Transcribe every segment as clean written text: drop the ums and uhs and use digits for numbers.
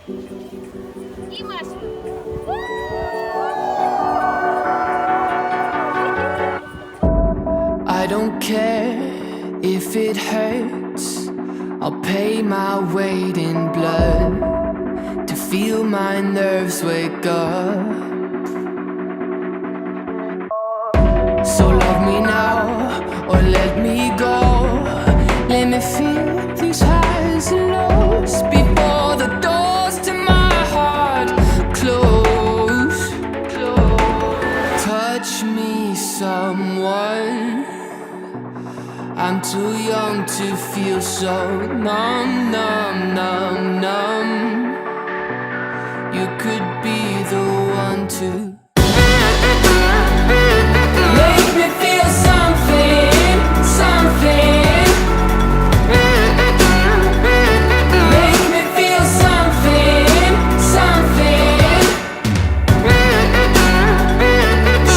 И Маша. I don't care if it hurts. I'll pay my weight in blood to feel my nerves wake up. So love me now or let me go. Let me feel these highs and lows before the doors to my heart close. Touch me, someone. I'm too young to feel so numb, numb, numb, numb. You could be the one to make me feel something, something. Make me feel something, something.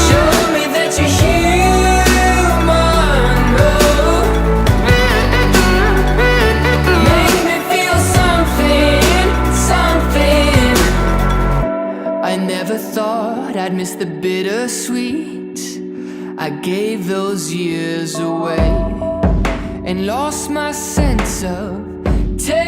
Show me that you're human. Oh. Make me feel something, something. I never thought I'd miss the bittersweet. I gave those years away and lost my sense of taste.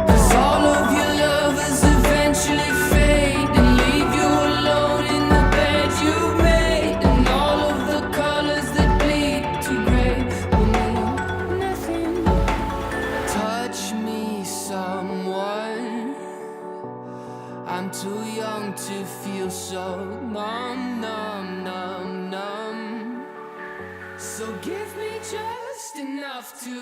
'Cause all of your lovers eventually fade and leave you alone in the bed you made. And all of the colors that bleed to gray will mean nothing. Touch me, someone. I'm too young to feel so numb, numb, numb, numb. So give me just enough to